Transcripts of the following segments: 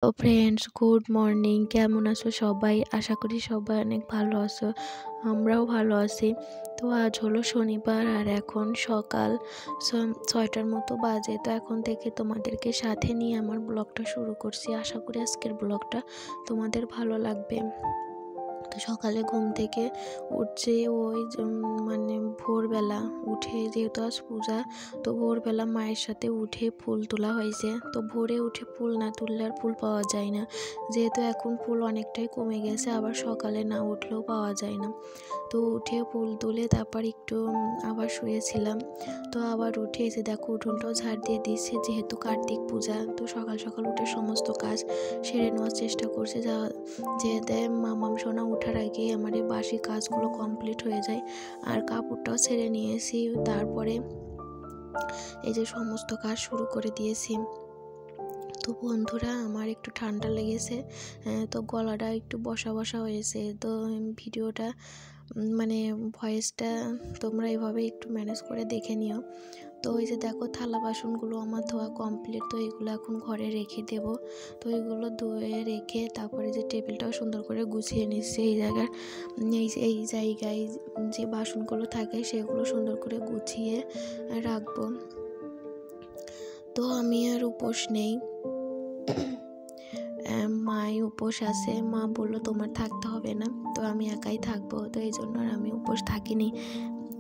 তো friends, good morning. কেমন আছো সবাই? আশা করি সবাই অনেক ভালো আছো। আমরাও ভালো আছি। তো আজ হলো শনিবার আর এখন সকাল 6টার মতো বাজে। তো এখন থেকে তোমাদেরকে সাথে নিয়ে আমার ব্লগটা শুরু করছি। আশা করি আজকের ব্লগটা তোমাদের ভালো লাগবে। তো সকালে ঘুম থেকে উঠছে মানে ভোরবেলা উঠে, যেহেতু আজ পূজা, তো ভোরবেলা মায়ের সাথে উঠে ফুল তোলা হয়েছে। তো ভোরে উঠে ফুল না তুললে আর ফুল পাওয়া যায় না, যেহেতু এখন ফুল অনেকটাই কমে গেছে, আবার সকালে না উঠলেও পাওয়া যায় না। তো উঠে ফুল তুলে তারপর একটু আবার শুয়েছিলাম। তো আবার উঠে এসে দেখো উঠোনটাও ঝাড় দিয়ে দিচ্ছে, যেহেতু কার্তিক পূজা। তো সকাল সকাল উঠে সমস্ত কাজ সেরে নেওয়ার চেষ্টা করছে, যেতে মামাম সোনা ওঠার আগে আমার এই বাসি কাজগুলো কমপ্লিট হয়ে যায়। আর কাপড়টাও ছেড়ে নিয়েছি, তারপরে এই যে সমস্ত কাজ শুরু করে দিয়েছি। তো বন্ধুরা, আমার একটু ঠান্ডা লেগেছে, তো গলাটা একটু বসা বসা হয়েছে। তো ভিডিওটা মানে ভয়েসটা তোমরা এভাবে একটু ম্যানেজ করে দেখে নিও। তো ওই যে দেখো থালা বাসনগুলো আমার ধোয়া কমপ্লিট। তো এগুলো এখন ঘরে রেখে দেব। তো এগুলো ধুয়ে রেখে তারপরে যে টেবিলটাও সুন্দর করে গুছিয়ে নিচ্ছি। এই জায়গায় যে বাসনগুলো থাকে সেগুলো সুন্দর করে গুছিয়ে রাখবো। তো আমি আর উপোস নেই, মাই উপোস আছে। মা বললো তোমার থাকতে হবে না, তো আমি একাই থাকবো। তো এই জন্য আর আমি উপোস থাকিনি,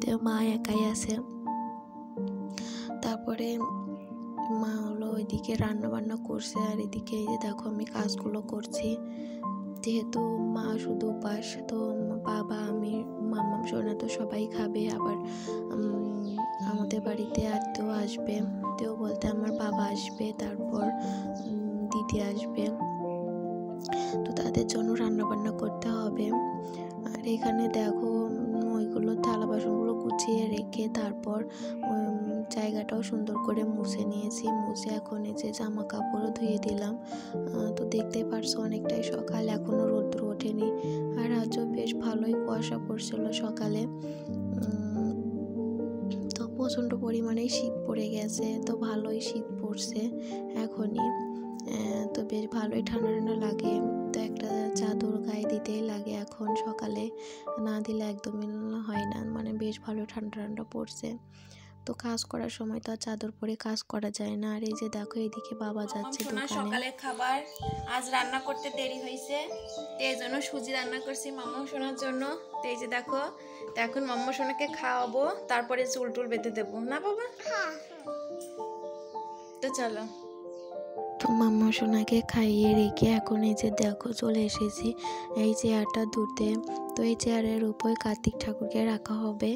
তো মা একাই আছে। তারপরে মা হলো ওইদিকে রান্না বান্না করছে, আর এদিকে এই যে দেখো আমি কাজগুলো করছি। যেহেতু মা শুধু উপাস, তো বাবা, আমি, মাম্মাম সোনা তো সবাই খাবে। আবার আমাদের বাড়িতে আত্মীয় আসবে, আত্মীয় বলতে আমার বাবা আসবে, তারপর দিদি আসবে। তো তাদের জন্য রান্না বান্না করতে হবে। আর এখানে দেখো ওইগুলো থালা বাসনগুলো গুছিয়ে রেখে তারপর জায়গাটাও সুন্দর করে মুছে নিয়েছি। মুছে এখন এই যে জামা কাপড়ও ধুয়ে দিলাম। তো দেখতেই পারছো অনেকটাই সকাল, এখনও রৌদ্র ওঠেনি। আর আজও বেশ ভালোই কুয়াশা পড়ছিল সকালে। তো প্রচণ্ড পরিমাণে শীত পড়ে গেছে, তো ভালোই শীত পড়ছে এখনই। তো বেশ ভালোই ঠান্ডা ঠান্ডা লাগে। তো একটা চাদর গায়ে দিতেই লাগে এখন সকালে, না দিলে একদমই হয় না। মানে বেশ ভালো ঠান্ডা ঠান্ডা পড়ছে। তো কাজ করার সময় তো আর চাদর পরে কাজ করা যায় না। আর এই যে দেখো এদিকে বাবা যাচ্ছে দোকানে। সকালে খাবার আজ রান্না করতে দেরি হয়েছে, তো এই জন্য সুজি রান্না করছি মাম্মা সোনার জন্য। তো এই যে দেখো, তো এখন মাম্মা সোনাকে খাওয়াবো, তারপরে চুল টুল বেঁধে দেবো না বাবা। তো চলো। তো মাম্মা সোনাকে খাইয়ে রেখে এখন এই যে দেখো চলে এসেছি এই চেয়ারটা ধুতে। তো এই চেয়ারের উপর কার্তিক ঠাকুরকে রাখা হবে,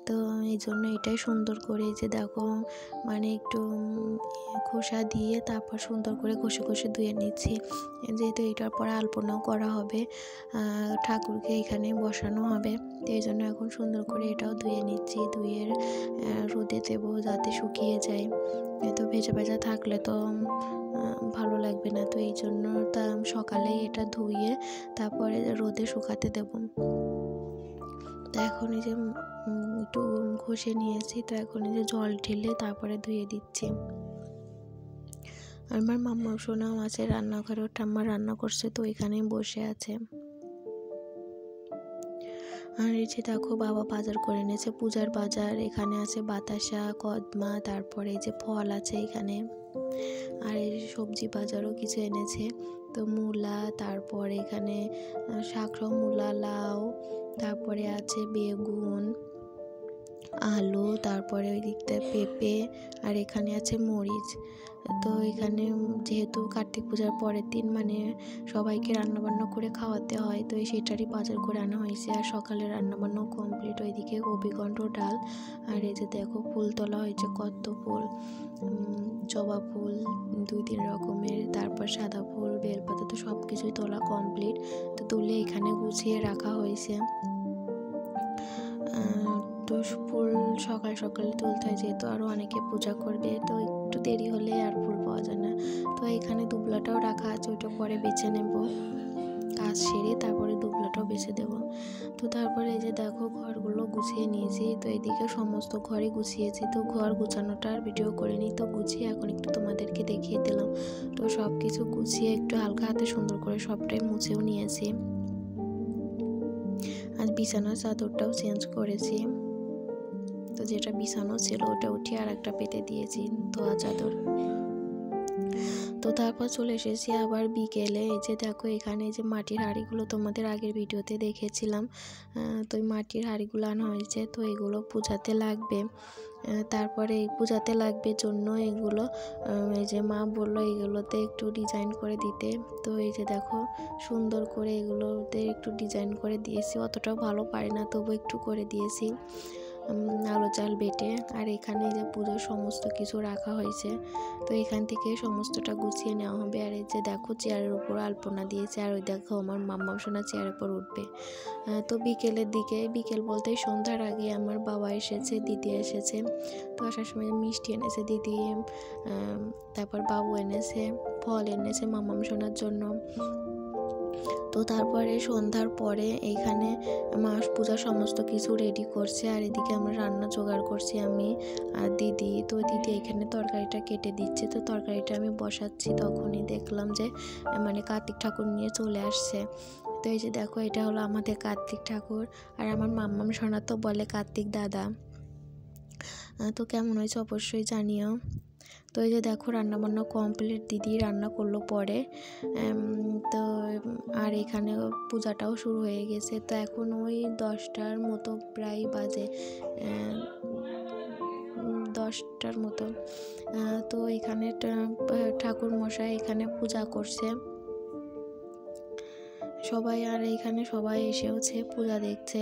তো এই জন্য এটাই সুন্দর করে এই যে দেখো মানে একটু খোসা দিয়ে তারপর সুন্দর করে ঘষে ঘষে ধুয়ে নিচ্ছি, যেহেতু এটার পর আলপনাও করা হবে, ঠাকুরকে এখানে বসানো হবে। তো এই জন্য এখন সুন্দর করে এটাও ধুয়ে নিচ্ছি, ধুয়ে রোদে দেবো যাতে শুকিয়ে যায়। তো ভেজা ভেজা থাকলে তো ভালো লাগবে না। তো এই জন্য সকালেই এটা ধুয়ে তারপরে রোদে শুকাতে দেব। তো এখন এই যে একটু ঘষে নিয়েছি, তো এখন এই যে জল ঢেলে তারপরে ধুয়ে দিচ্ছি। আমার মাম্মা সোনাও আছে রান্নাঘরে, ওটা ঠাম্মা রান্না করছে, তো এখানেই বসে আছে। আর এই যে দেখো বাবা বাজার করে এনেছে, পূজার বাজার। এখানে আছে বাতাসা, কদমা, তারপরে এই যে ফল আছে এখানে। আর এই সবজি বাজারও কিছু এনেছে, তো মূলা, তারপর এখানে শাক, মূলা, লাউ, তারপরে আছে বেগুন, আলু, তারপরে ওই দিকটা পেঁপে, আর এখানে আছে মরিচ। তো এখানে যেহেতু কার্তিক পূজার পরের দিন মানে সবাইকে রান্নাবান্না করে খাওয়াতে হয়, তো সেটারই বাজার করে আনা হয়েছে। আর সকালে রান্নাবান্নাও কমপ্লিট। ওইদিকে গোবিকণ্ঠ ডাল। আর এই যে দেখো ফুল তোলা হয়েছে, কত ফুল, জবা ফুল 2-3 রকমের, তারপর সাদা ফুল, বেলপাতা, তো সব কিছুই তোলা কমপ্লিট। তো তুলে এখানে গুছিয়ে রাখা হয়েছে। তো ফুল সকাল সকালে তুলতে হয়, যেহেতু আরও অনেকে পূজা করবে, তো একটু দেরি হলে আর ফুল পাওয়া যায় না। তো এখানে দুবলাটাও রাখা আছে, ওইটা পরে বেছে নেব, কাজ সেরে তারপরে দুবলাটাও বেছে দেব। তো তারপরে এই যে দেখো ঘরগুলো গুছিয়ে নিয়েছি, তো এদিকে সমস্ত ঘরে গুছিয়েছি। তো ঘর গুছানোটা আর ভিডিও করে নিই, তো গুছিয়ে এখন একটু তোমাদেরকে দেখিয়ে দিলাম। তো সব কিছু গুছিয়ে একটু হালকা হাতে সুন্দর করে সবটাই মুছেও নিয়েছি। আজ বিছানার চাদরটাও চেঞ্জ করেছি, তো যেটা বিছানো ছিল ওটা উঠিয়ে আর একটা পেতে দিয়েছি ধোয়া চাদর। তো তারপর চলে এসেছি আবার বিকেলে। এই যে দেখো এখানে যে মাটির হাঁড়িগুলো তোমাদের আগের ভিডিওতে দেখেছিলাম, তো এই মাটির হাঁড়িগুলো আনা হয়েছে। তো এগুলো পূজাতে লাগবে, তারপরে এই পূজাতে লাগবে জন্য এগুলো এই যে মা বললো এগুলোতে একটু ডিজাইন করে দিতে। তো এই যে দেখো সুন্দর করে এগুলোতে একটু ডিজাইন করে দিয়েছি, অতটাও ভালো পারি না তবু একটু করে দিয়েছি আলো চাল বেটে। আর এখানে যে পুজোর সমস্ত কিছু রাখা হয়েছে, তো এখান থেকে সমস্তটা গুছিয়ে নেওয়া হবে। আর এই যে দেখো চেয়ারের উপর আলপনা দিয়েছে, আর ওই দেখো আমার মাম্মাম সোনা চেয়ারের উপর উঠবে। তো বিকেলের দিকে, বিকেল বলতে সন্ধ্যার আগে আমার বাবা এসেছে, দিদি এসেছে। তো আসার সময় মিষ্টি এনেছে দিদি, তারপর বাবু এনেছে ফল এনেছে মাম্মাম সোনার জন্য। তো তারপরে সন্ধ্যার পরে এইখানে মাস পূজার সমস্ত কিছু রেডি করছে, আর এদিকে আমরা রান্না জোগাড় করছি আমি আর দিদি। তো দিদি এখানে তরকারিটা কেটে দিচ্ছে, তো তরকারিটা আমি বসাচ্ছি তখনই দেখলাম যে মানে কার্তিক ঠাকুর নিয়ে চলে আসছে। তো এই যে দেখো এটা হলো আমাদের কার্তিক ঠাকুর, আর আমার মাম্মাম সোনা তো বলে কার্তিক দাদা। তো কেমন হয়েছে অবশ্যই জানিও। তো এই যে দেখো রান্নাবান্না কমপ্লিট, দিদি রান্না করলো পরে। তো আর এখানে পূজাটাও শুরু হয়ে গেছে। তো এখন ওই 10টার মতো প্রায় বাজে, 10টার মতো। তো এখানে ঠাকুর মশাই এখানে পূজা করছে সবাই, আর এখানে সবাই এসেওছে পূজা দেখছে।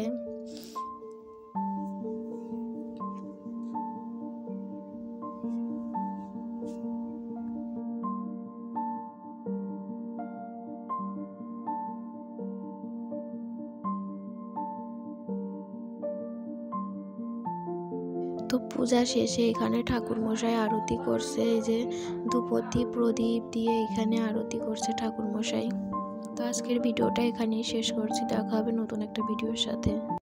তো পূজা শেষে এখানে ঠাকুর মশাই আরতি করছে, এই যে ধূপতি প্রদীপ দিয়ে এখানে আরতি করছে ঠাকুর মশাই। তো আজকের ভিডিওটা এখানেই শেষ করছি, দেখা হবে নতুন একটা ভিডিওর সাথে।